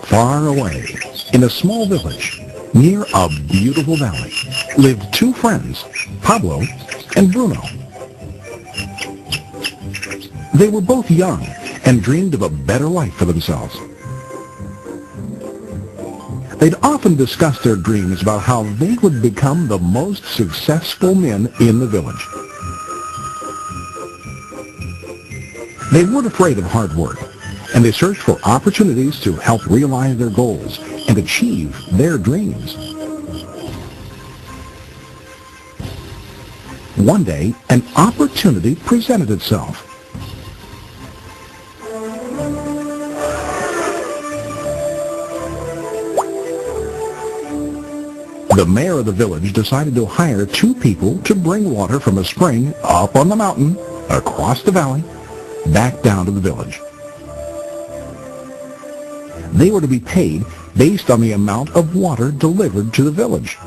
Far away, in a small village, near a beautiful valley, lived two friends, Pablo and Bruno. They were both young and dreamed of a better life for themselves. They'd often discussed their dreams about how they would become the most successful men in the village. They weren't afraid of hard work, and they searched for opportunities to help realize their goals and achieve their dreams. One day, an opportunity presented itself. The mayor of the village decided to hire two people to bring water from a spring up on the mountain, across the valley, back down to the village. They were to be paid based on the amount of water delivered to the village.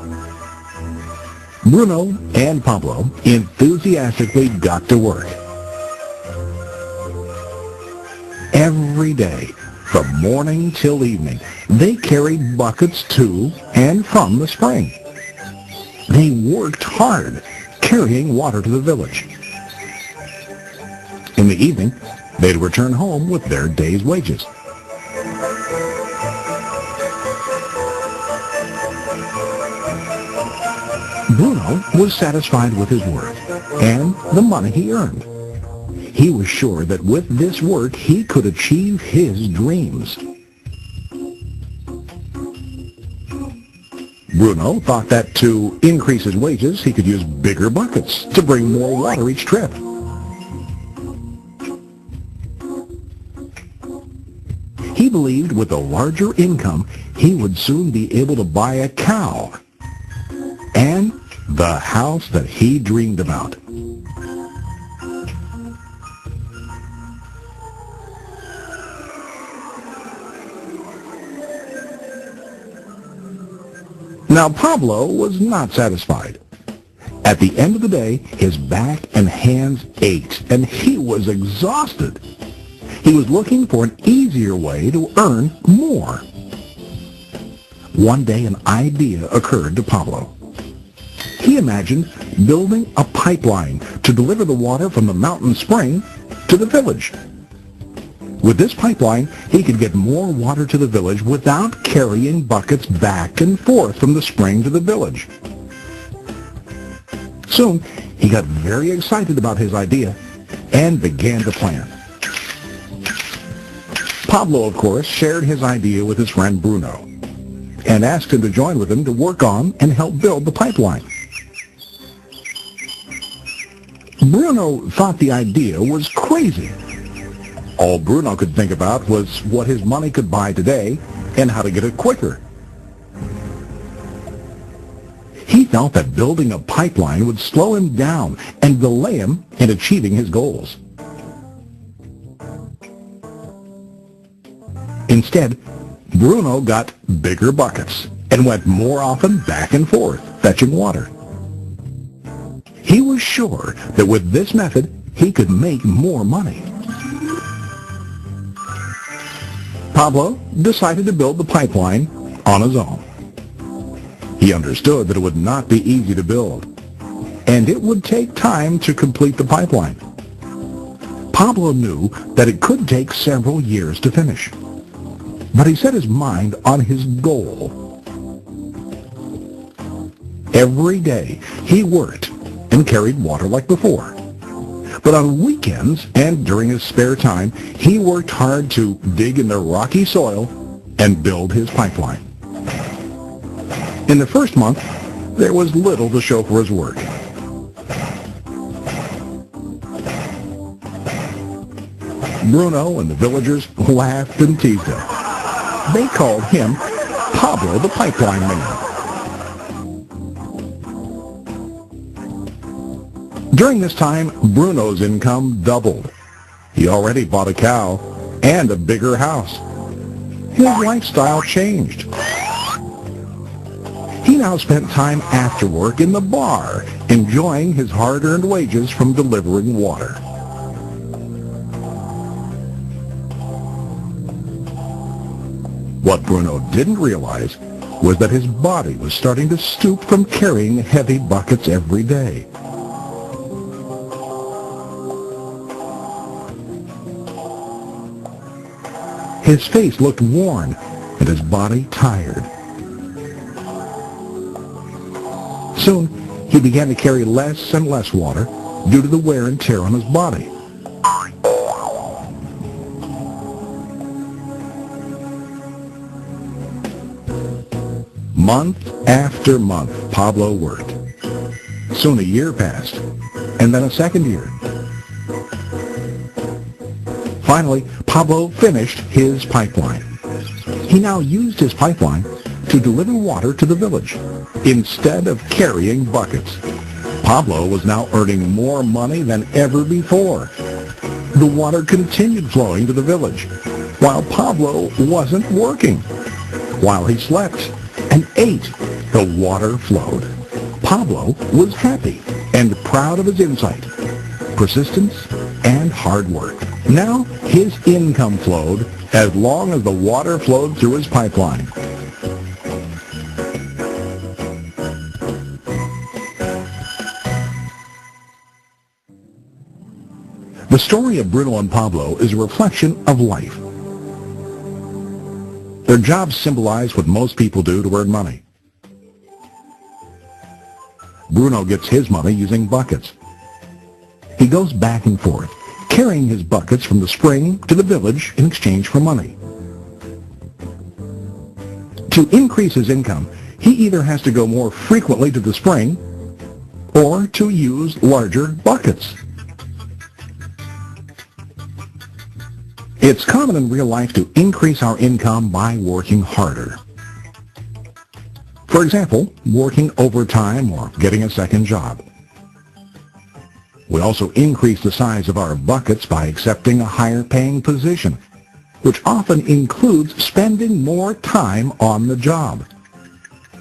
Bruno and Pablo enthusiastically got to work. Every day, from morning till evening, they carried buckets to and from the spring. They worked hard, carrying water to the village. In the evening, they'd return home with their day's wages. Bruno was satisfied with his work and the money he earned. He was sure that with this work he could achieve his dreams. Bruno thought that to increase his wages he could use bigger buckets to bring more water each trip. He believed with a larger income he would soon be able to buy a cow and the house that he dreamed about. Now Pablo was not satisfied. At the end of the day, his back and hands ached, and he was exhausted. He was looking for an easier way to earn more. One day an idea occurred to Pablo. He imagined building a pipeline to deliver the water from the mountain spring to the village. With this pipeline, he could get more water to the village without carrying buckets back and forth from the spring to the village. Soon, he got very excited about his idea and began to plan. Pablo, of course, shared his idea with his friend Bruno and asked him to join with him to work on and help build the pipeline. Bruno thought the idea was crazy. All Bruno could think about was what his money could buy today and how to get it quicker. He felt that building a pipeline would slow him down and delay him in achieving his goals. Instead, Bruno got bigger buckets and went more often back and forth, fetching water. He was sure that with this method, he could make more money. Pablo decided to build the pipeline on his own. He understood that it would not be easy to build, and it would take time to complete the pipeline. Pablo knew that it could take several years to finish, but he set his mind on his goal. Every day he worked and carried water like before. But on weekends and during his spare time, he worked hard to dig in the rocky soil and build his pipeline. In the first month, there was little to show for his work. Bruno and the villagers laughed and teased him. They called him Pablo the Pipeline Man. During this time, Bruno's income doubled. He already bought a cow and a bigger house. His lifestyle changed. He now spent time after work in the bar, enjoying his hard-earned wages from delivering water. What Bruno didn't realize was that his body was starting to stoop from carrying heavy buckets every day. His face looked worn and his body tired. Soon, he began to carry less and less water due to the wear and tear on his body. Month after month, Pablo worked. Soon a year passed, and then a second year. Finally, Pablo finished his pipeline. He now used his pipeline to deliver water to the village instead of carrying buckets. Pablo was now earning more money than ever before. The water continued flowing to the village, while Pablo wasn't working. While he slept and ate, the water flowed. Pablo was happy and proud of his insight, persistence, and hard work. Now his income flowed as long as the water flowed through his pipeline. The story of Bruno and Pablo is a reflection of life. Their jobs symbolize what most people do to earn money. Bruno gets his money using buckets. He goes back and forth, carrying his buckets from the spring to the village in exchange for money. To increase his income, he either has to go more frequently to the spring or to use larger buckets. It's common in real life to increase our income by working harder. For example, working overtime or getting a second job. We also increase the size of our buckets by accepting a higher paying position, which often includes spending more time on the job.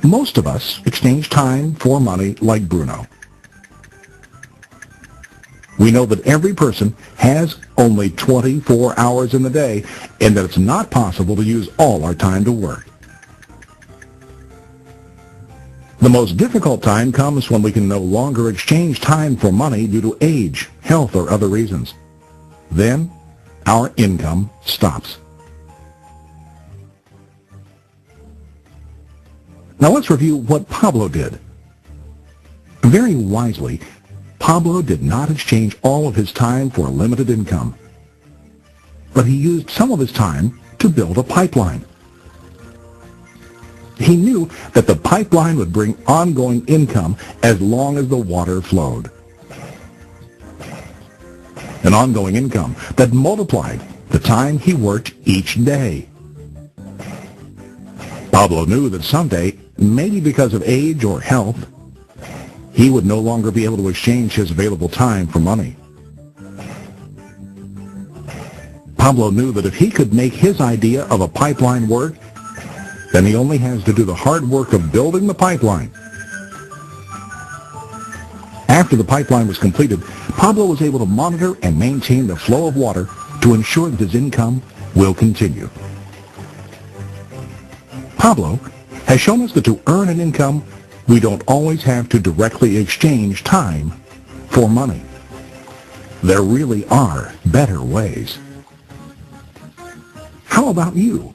Most of us exchange time for money like Bruno. We know that every person has only 24 hours in the day and that it's not possible to use all our time to work. The most difficult time comes when we can no longer exchange time for money due to age, health, or other reasons. Then, our income stops. Now let's review what Pablo did. Very wisely, Pablo did not exchange all of his time for a limited income, but he used some of his time to build a pipeline. He knew that the pipeline would bring ongoing income as long as the water flowed. An ongoing income that multiplied the time he worked each day. Pablo knew that someday, maybe because of age or health, he would no longer be able to exchange his available time for money. Pablo knew that if he could make his idea of a pipeline work, then he only has to do the hard work of building the pipeline. After the pipeline was completed, Pablo was able to monitor and maintain the flow of water to ensure that his income will continue. Pablo has shown us that to earn an income, we don't always have to directly exchange time for money. There really are better ways. How about you?